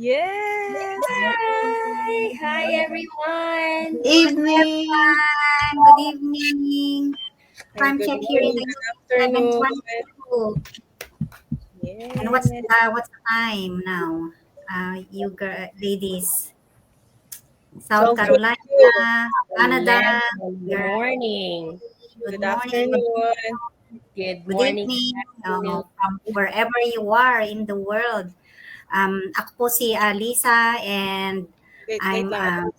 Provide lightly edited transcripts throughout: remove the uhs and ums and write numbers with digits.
Yes. Hi everyone. Evening. Good evening. And Time good check here in morning, the good UK, afternoon. 7:22. And Yes. what's the time now? Ladies, South Carolina, 12:22. Canada. 11. Good You're morning. good Good morning, afternoon. Good good morning. evening. Good afternoon. From wherever you are in the world. Ako po si Lisa and Wait I'm lang.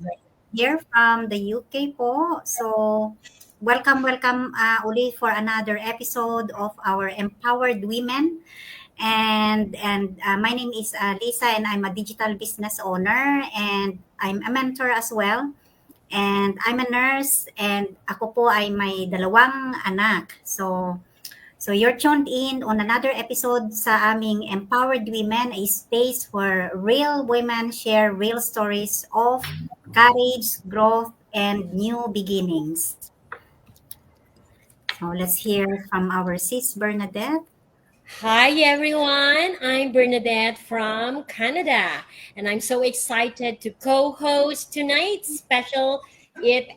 here from the UK po. So, welcome uli for another episode of our Empowered Women. And my name is Lisa, and I'm a digital business owner, and I'm a mentor as well. And I'm a nurse, and ako po ay may dalawang anak. So you're tuned in on another episode sa aming Empowered Women, a space where real women share real stories of courage, growth, and new beginnings. So let's hear from our sis Bernadette. Hi everyone. I'm Bernadette from Canada, and I'm so excited to co-host tonight's special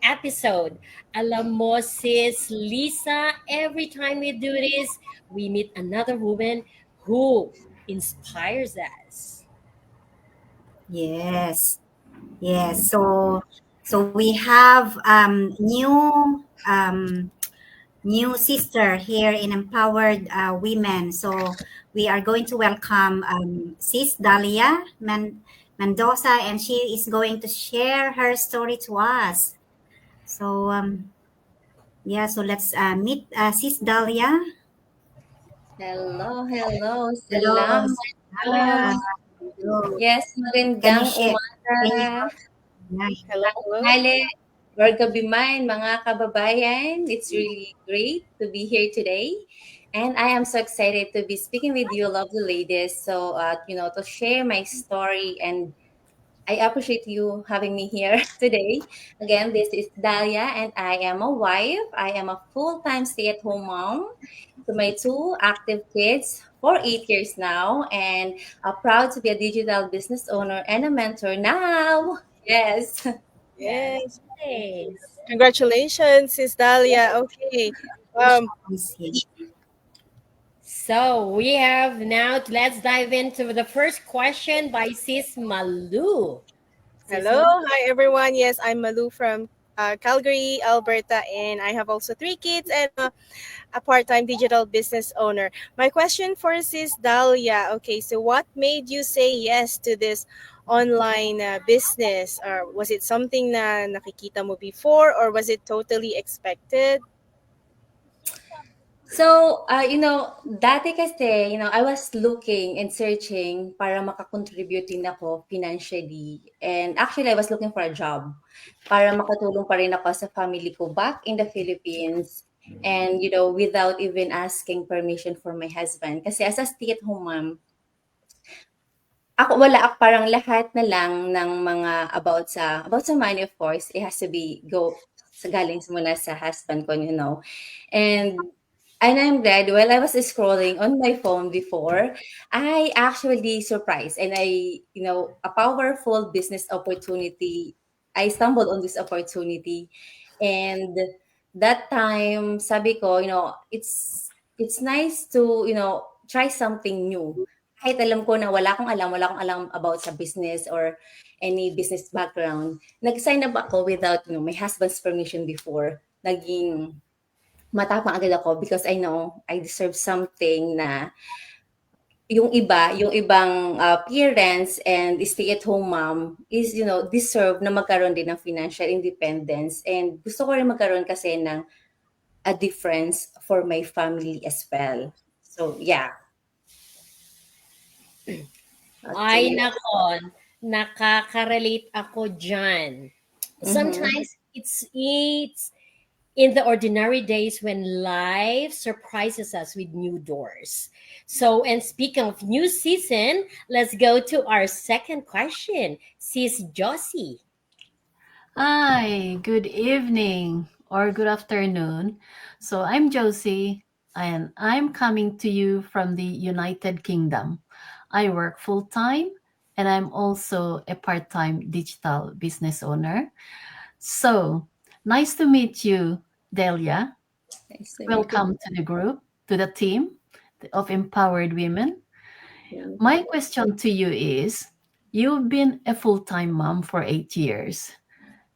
episode. Alam mo, sis Lisa, every time we do this, we meet another woman who inspires us. Yes, yes. So we have new sister here in Empowered Women. So we are going to welcome Sis Dalia Mendoza, and she is going to share her story to us. So yeah, so let's meet Sis Dalia. Hello. Hello, Salamat. Sis Dalia. Hello. Yes, Can you magandang share? Can you? umaga. Yeah. Hello, hello. Tanghali or gabi man, mga kababayan. It's really great to be here today. And I am so excited to be speaking with you, lovely ladies. So, to share my story, and I appreciate you having me here today. Again, this is Dalia, and I am a wife. I am a full time stay at home mom to my two active kids for 8 years now, and proud to be a digital business owner and a mentor now. Yes. Yes. Nice. Congratulations, Sis Dalia. Okay. Um, Congratulations. So we have now, let's dive into the first question by Sis Malu. Sis Hello. Malu. Hi, everyone. Yes, I'm Malu from Calgary, Alberta, and I have also three kids and a part-time digital business owner. My question for Sis Dalia. Okay, so what made you say yes to this online business? Or was it something na nakikita mo before, or was it totally expected? So, dati kasi, I was looking and searching para makakontribute din ako financially. And actually, I was looking for a job para makatulong pa rin ako sa family ko back in the Philippines. And, without even asking permission for my husband. Kasi as a stay-at-home mom, parang lahat na lang ng mga about sa money, of course, it has to be galing muna sa husband ko. And I'm glad while I was scrolling on my phone before, I actually surprised, and a powerful business opportunity. I stumbled on this opportunity, and that time, sabi ko, it's nice to, try something new. Kahit alam ko na wala akong alam about sa business or any business background. Nag-sign up ako without, my husband's permission before. Naging matapang agad ako because I know I deserve something na yung ibang parents and stay-at-home mom is, deserve na magkaroon din ng financial independence. And gusto ko rin magkaroon kasi ng a difference for my family as well. So, yeah. Back to Ay, you. nakon. Nakaka-relate ako dyan. Mhm. Sometimes it's in the ordinary days when life surprises us with new doors. So, and speaking of new season, let's go to our second question. Sis Josie. Hi, good evening or good afternoon. So I'm Josie and I'm coming to you from the United Kingdom. I work full time and I'm also a part-time digital business owner. So nice to meet you, Delia. Nice to meet you. Welcome to the group, to the team of Empowered Women. too. My question to you is, you've been a full-time mom for 8 years.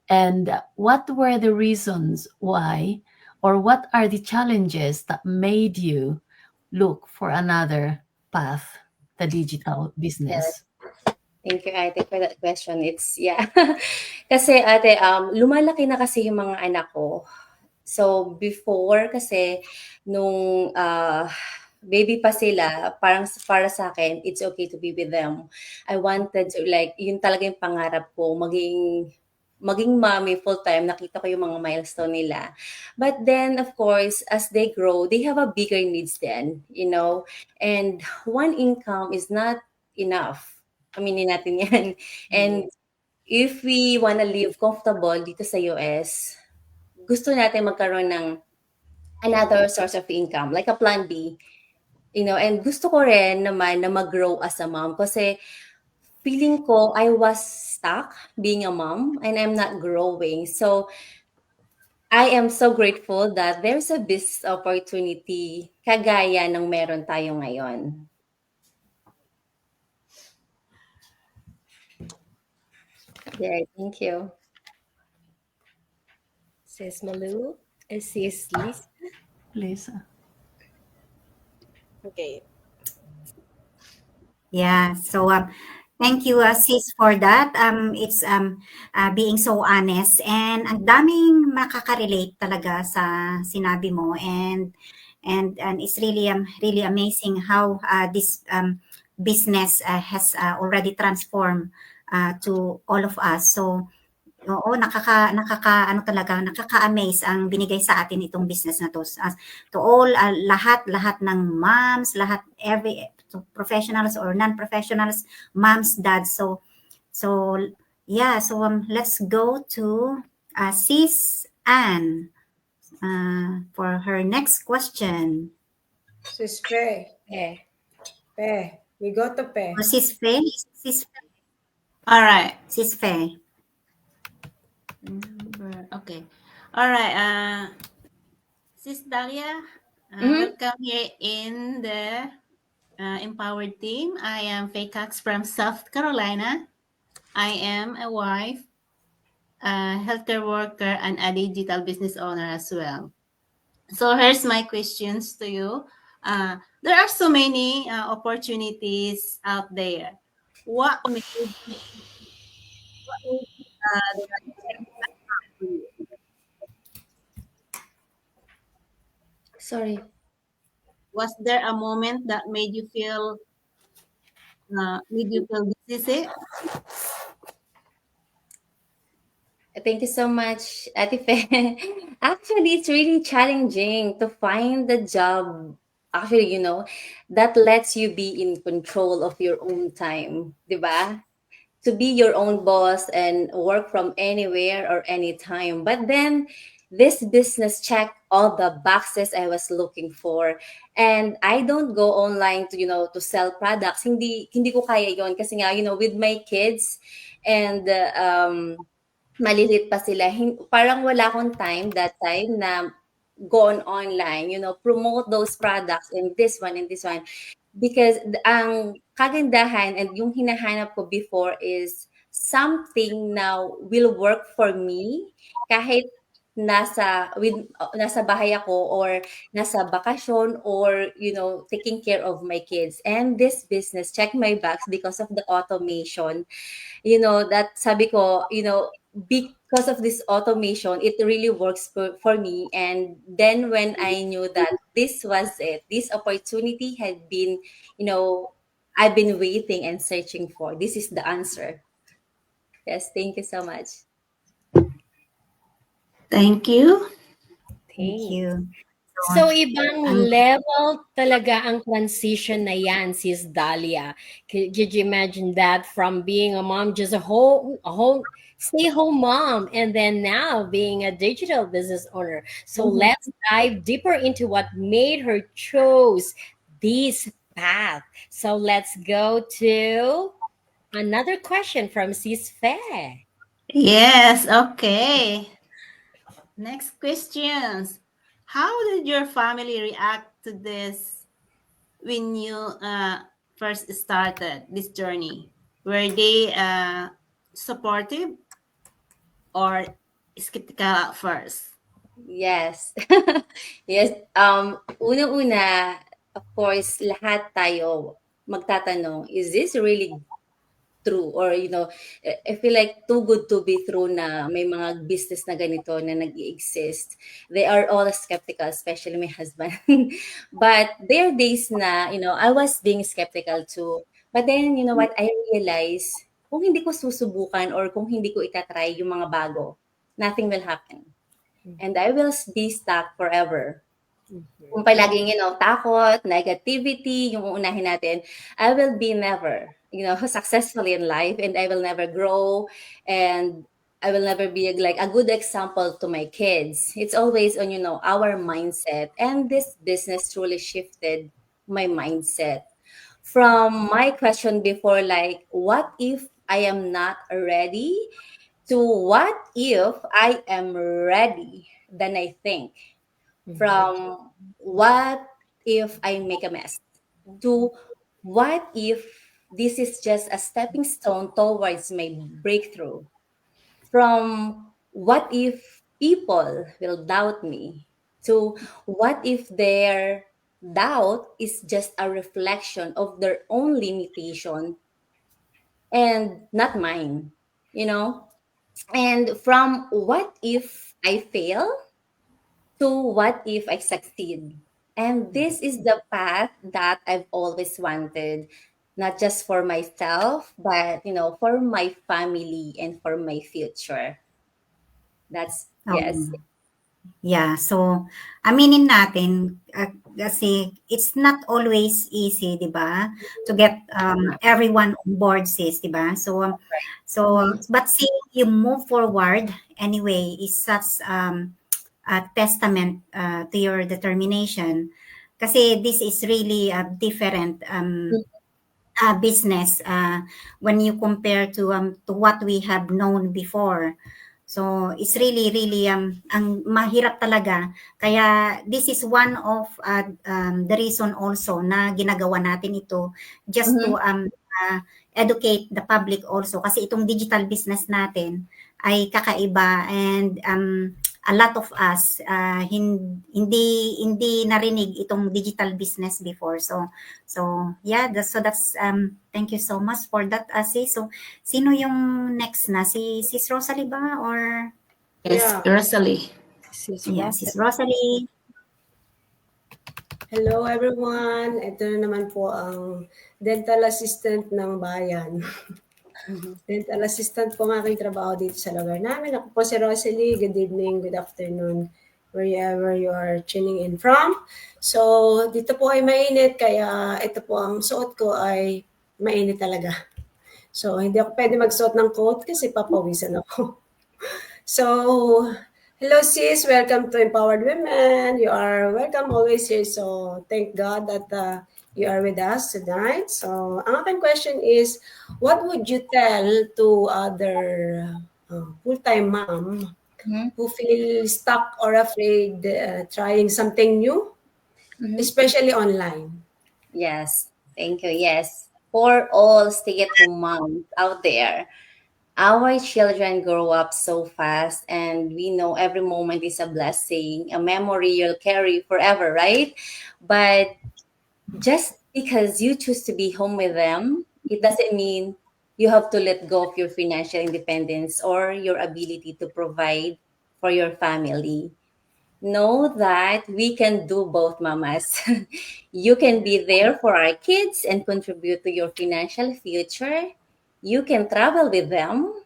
And what were the reasons why, or what are the challenges that made you look for another path, the digital Yes. business? Thank you, Ate, for that question. It's, yeah. Kasi, Ate, lumalaki na kasi yung mga anak ko. So, before kasi, nung baby pa sila, parang para sa akin, it's okay to be with them. I wanted to, like, yun talaga yung pangarap ko, maging mommy full-time, nakita ko yung mga milestone nila. But then, of course, as they grow, they have a bigger needs then, and one income is not enough. Aminin natin yan. And if we wanna live comfortable dito sa US, gusto natin magkaroon ng another source of income, like a plan B. And gusto ko rin naman na mag-grow as a mom kasi feeling ko I was stuck being a mom and I'm not growing. So I am so grateful that there's a business opportunity kagaya ng meron tayo ngayon. Yeah, thank you. Sis Malu, Sis Liz. Please. Okay. Yeah. So thank you, sis, for that. It's being so honest, and ang daming makaka-relate talaga sa sinabi mo, and it's really amazing how this business has already transformed to all of us. So oo, ano talaga, nakaka-amaze ang binigay sa atin itong business na 'to. To all, lahat ng moms, so professionals or non-professionals, moms, dads. So yeah, so let's go to Sis Anne for her next question. Sis Pe. Pe. We go to Pe. Or Sis Faye? All right. Sis Faye. Okay. All right. Sis Dalia, welcome here in the Empowered team. I am Faye Cox from South Carolina. I am a wife, a healthcare worker, and a digital business owner as well. So here's my questions to you. There are so many opportunities out there. What made the right path for you? Sorry. Was there a moment that made you feel this is it? Thank you so much, Ate Fe. Actually, it's really challenging to find the job, actually, that lets you be in control of your own time, di ba? To be your own boss and work from anywhere or anytime. But then this business checked all the boxes I was looking for. And I don't go online to sell products. Hindi ko kaya yon kasi nga, with my kids and malilit pa sila, parang wala akong time that time na go on online, promote those products and this one and this one. Because ang kagandahan and yung hinahanap ko before is something now will work for me kahit nasa bahay ako or nasa bakasyon or taking care of my kids. And this business check my box because of the automation. That sabi ko, because of this automation, it really works for me. And then when I knew that this was it, this opportunity had been, I've been waiting and searching for. This is the answer. Yes, thank you so much. Thank you. Thank you. So, ibang level talaga ang transition na yan, Sis Dalia. Could you imagine that from being a mom, just a whole stay-home mom, and then now being a digital business owner? So let's dive deeper into what made her choose this path. So let's go to Another question from Sis Fair. Yes, okay. Next questions. How did your family react to this when you first started this journey? Were they supportive or skeptical at first? Yes. Yes, unang-una, of course, lahat tayo magtatanong, is this really true? Or, I feel like too good to be true na may mga business na ganito na nag-exist. They are all skeptical, especially my husband. But there are days na, I was being skeptical too. But then, you know what, I realized, kung hindi ko susubukan or kung hindi ko itatry yung mga bago, nothing will happen. And I will be stuck forever. Kung palaging, takot, negativity, yung uunahin natin, I will be never, successful in life, and I will never grow, and I will never be like a good example to my kids. It's always on, our mindset. And this business truly shifted my mindset. From my question before, like, what if I am not ready, to what if I am ready than I think. From what if I make a mess, to what if this is just a stepping stone towards my breakthrough. From what if people will doubt me, to what if their doubt is just a reflection of their own limitation and not mine, you know? And from what if I fail, to what if I succeed. And this is the path that I've always wanted, not just for myself, but for my family and for my future. That's yes. Yeah, so aminin natin kasi it's not always easy, 'di ba? To get everyone on board, sis, 'di ba? So but seeing you move forward anyway is such a testament to your determination. Kasi this is really a different business when you compare to what we have known before. So it's really ang mahirap talaga. Kaya this is one of the reason also na ginagawa natin ito just to educate the public also kasi itong digital business natin ay kakaiba and a lot of us hindi narinig itong digital business before. So yeah, that's thank you so much for that, Asi. So sino yung next na? Sis Rosalie ba or Yes, Yeah. Rosalie. yeah, Sis Rosalie? Hello everyone. Ito na naman po ang dental assistant ng bayan. Dental assistant po ang aking trabaho dito sa lugar namin. Ako po si Rosalie. Good evening, good afternoon, wherever you are tuning in from. So, dito po ay mainit, kaya ito po ang suot ko ay mainit talaga. So, hindi ako pwede magsuot ng coat kasi papawisan ako. So, hello sis, welcome to Empowered Women. You are welcome always here. So, thank God that you are with us tonight. So, ang aking question is, what would you tell to other full-time mom who feel stuck or afraid trying something new, especially online? Yes. Thank you. Yes. For all stay-at-home moms out there, our children grow up so fast, and we know every moment is a blessing, a memory you'll carry forever, right? But just because you choose to be home with them, it doesn't mean you have to let go of your financial independence or your ability to provide for your family. Know that we can do both, mamas. You can be there for our kids and contribute to your financial future. You can travel with them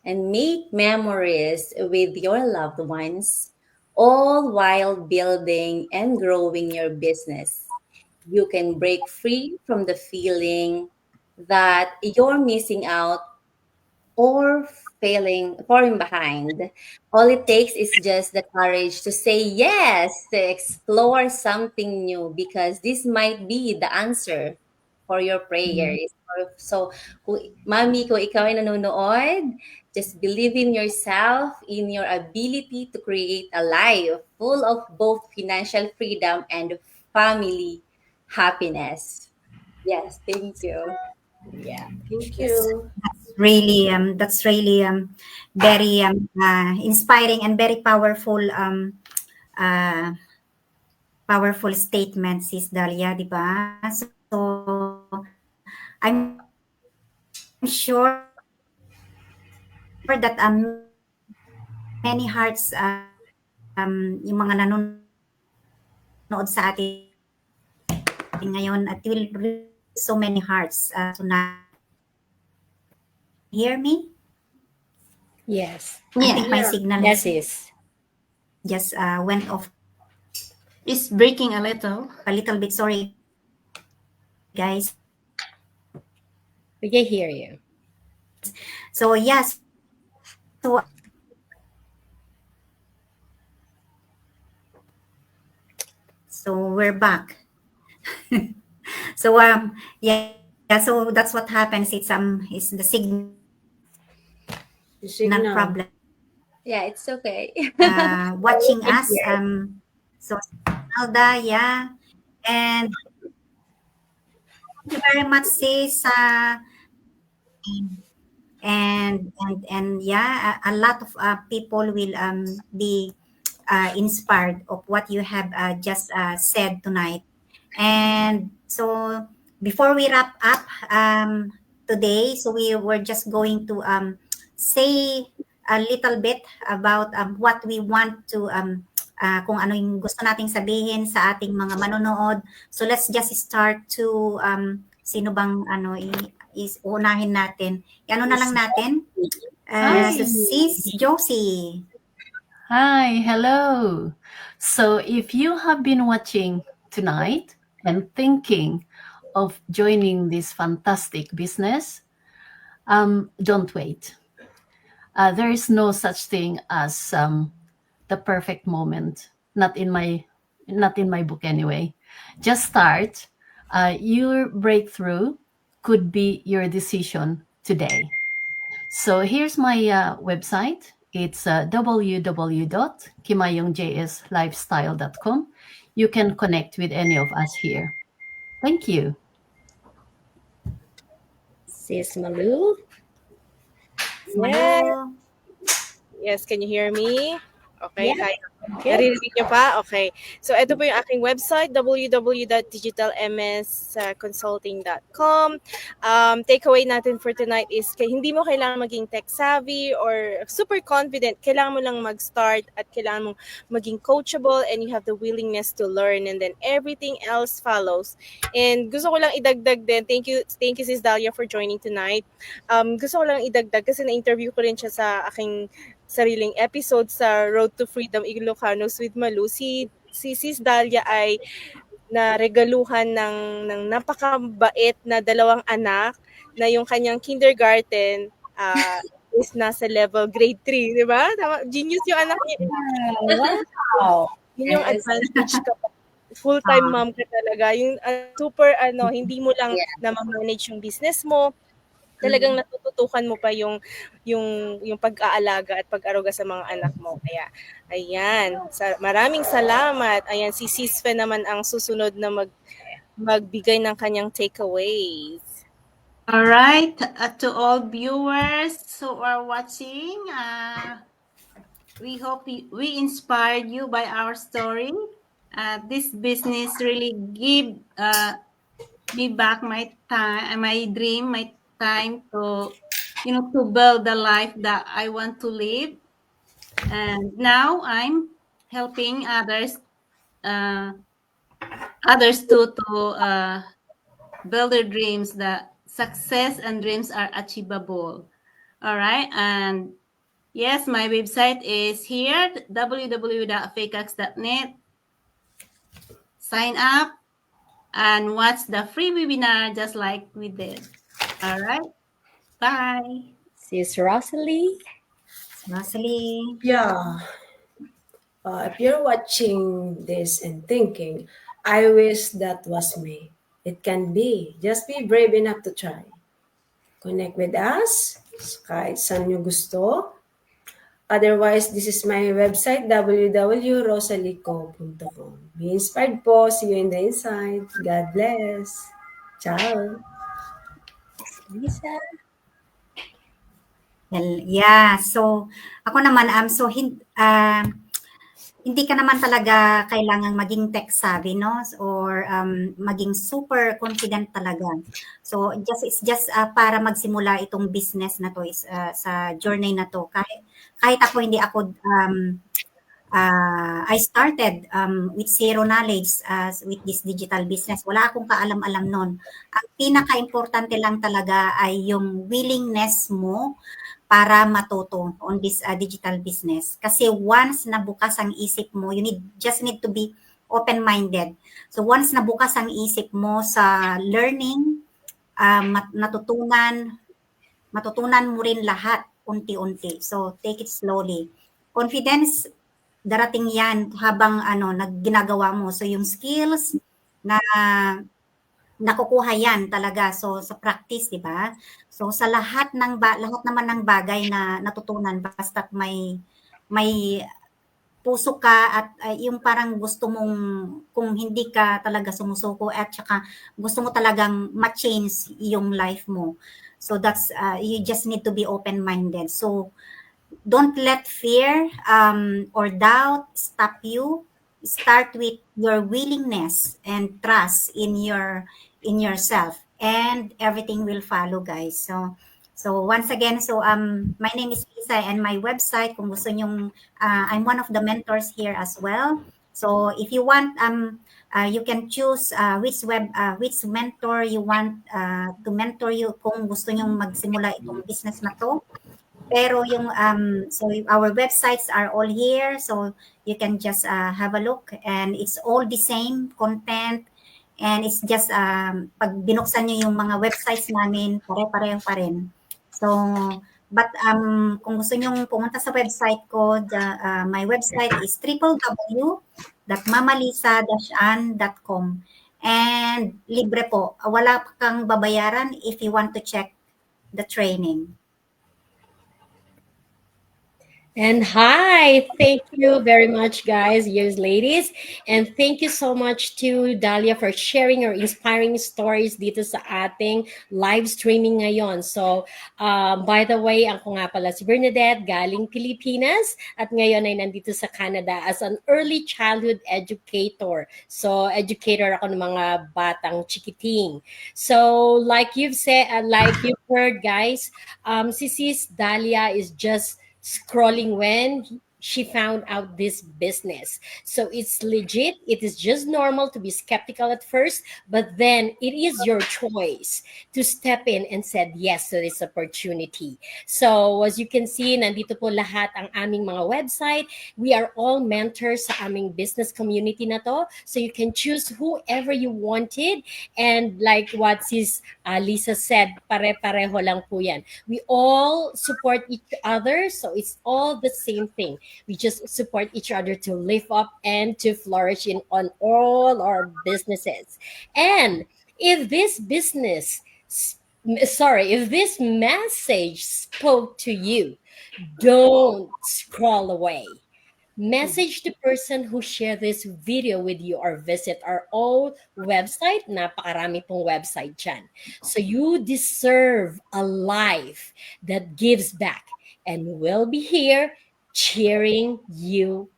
and make memories with your loved ones, all while building and growing your business. You can break free from the feeling that you're missing out or falling behind. All it takes is just the courage to say yes, to explore something new, because this might be the answer for your prayers. So, Mami, kung ikaw ay nanonood, just believe in yourself, in your ability to create a life full of both financial freedom and family happiness. Yes, thank you. Yeah. Thank Yes, you. that's really very inspiring and very uh, powerful statement, Sis Dalia, di ba? So, I'm sure that many hearts, yung mga nanonood sa atin ngayon, at will reach so many hearts tonight. Hear me? Yes. I Yeah, think my signal Yes, sis. just went off it's breaking a little. a little bit. Sorry, guys. We can hear you. So, yes. So we're back. So yeah, so that's what happens. It's the signal The signal. problem. Yeah, it's okay. Watching us. So Alda, yeah, and thank you very much, sis. And yeah, a lot of people will be inspired of what you have just said tonight. And so before we wrap up today, so we were just going to say a little bit about what we want to kung ano yung gusto nating sabihin sa ating mga manonood. So let's just start to sino bang is unahin natin. Ano na lang natin? So Sis Josie. Hi, hello. So, if you have been watching tonight and thinking of joining this fantastic business, don't wait. There is no such thing as the perfect moment. Not in my book anyway. Just start. Your breakthrough could be your decision today. So here's my website. It's www.kimayongjslifestyle.com. You can connect with any of us here. Thank you. Sis Malu. Yes. Malu. Yes, can you hear me? Okay, Yeah. hi. Okay. Naririnig niyo pa? Okay. So, ito po yung aking website, www.digitalmsconsulting.com. Takeaway natin for tonight is hindi mo kailangan maging tech-savvy or super confident. Kailangan mo lang mag-start at kailangan mong maging coachable and you have the willingness to learn and then everything else follows. And gusto ko lang idagdag din, thank you Sis Dalia for joining tonight. Gusto ko lang idagdag kasi na-interview ko rin siya sa aking sariling episode sa Road to Freedom Ilocanos with Malu. Si Sis Dalia ay naregaluhan ng napakabait na 2 anak na yung kanyang kindergarten is nasa level grade 3, di ba? Tama, genius yung anak niya. Wow. Yun yung Yes. advantage ka. Full-time mom ka talaga. Yung super hindi mo lang na manage yung business mo. Talagang natututukan mo pa yung pag-aalaga at pag-aruga sa mga anak mo. Kaya ayan, maraming salamat. Ayan, si Sis Fe naman ang susunod na magbigay ng kanyang takeaways. All right, to all viewers who are watching, we hope we inspired you by our story. This business really give me back my time, my dream, my time to build the life that I want to live. And now I'm helping others to build their dreams. That success and dreams are achievable. All right, and yes, my website is here, www.fakeax.net. Sign up and watch the free webinar just like we did. All right, bye. Sis Rosalie. Rosalie. Yeah. If you're watching this and thinking, I wish that was me. It can be. Just be brave enough to try. Connect with us kahit saan nyo gusto. Otherwise, this is my website, www.rosalico.com. Be inspired po. See you in the inside. God bless. Ciao. Lisa? Well, yeah. So, ako naman, hindi ka naman talaga kailangang maging tech savvy, no? Or maging super confident talaga. So, it's just para magsimula itong business na to, sa journey na to. Kahit ako, hindi ako, I started with zero knowledge with this digital business. Wala akong kaalam-alam nun. Ang pinaka-importante lang talaga ay yung willingness mo para matuto on this digital business. Kasi once nabukas ang isip mo, just need to be open-minded. So once nabukas ang isip mo sa learning, matutunan mo rin lahat unti-unti. So take it slowly. Confidence, darating yan habang ginagawa mo. So yung skills na nakukuha yan talaga sa practice, di ba? So sa lahat naman ng bagay na natutunan basta't may puso ka at yung parang gusto mong, kung hindi ka talaga sumusuko at saka gusto mo talagang ma-change yung life mo. So that's you just need to be open-minded. So don't let fear or doubt stop you. Start with your willingness and trust in yourself, and everything will follow, guys. So once again, my name is Lisa, and my website, kung gusto nyong, I'm one of the mentors here as well. So if you want, you can choose which mentor you want to mentor you kung gusto nyong magsimula itong business na to. Pero so our websites are all here, so you can just have a look, and it's all the same content, and it's just pag binuksan nyo yung mga websites namin, pare-pareho pa rin. So, but kung gusto nyo pumunta sa website ko, my website is www.mamalisa-an.com, and libre po. Wala kang babayaran if you want to check the training. And hi, thank you very much, guys, yes, ladies. And thank you so much to Dahlia for sharing your inspiring stories dito sa ating live streaming ngayon. So, by the way, ako nga pala si Bernadette, galing Pilipinas, at ngayon ay nandito sa Canada as an early childhood educator. So, educator ako ng mga batang chikiting. So, like you've said, like you've heard, guys, si Sis Dahlia is just scrolling when she found out this business. So it's legit. It is just normal to be skeptical at first, but then it is your choice to step in and said yes to this opportunity. So as you can see, nandito po lahat ang aming mga website. We are all mentors sa aming business community na to. So you can choose whoever you wanted. And like what Sis Lisa said, pare-pareho lang po yan. We all support each other. So it's all the same thing. We just support each other to lift up and to flourish on all our businesses. And if this message spoke to you, don't scroll away. Message the person who shared this video with you or visit our own website. Napakarami pong website dyan. So you deserve a life that gives back, and we'll be here cheering you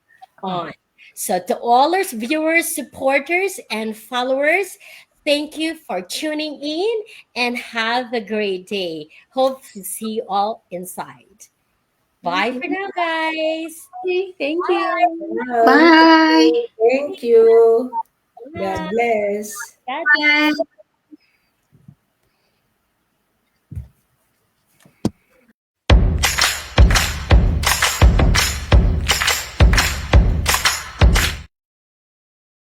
on. So to all our viewers, supporters, and followers, thank you for tuning in, and have a great day. Hope to see you all inside. Bye for now, guys. Thank you. Bye. Thank you. God bless. God Bye.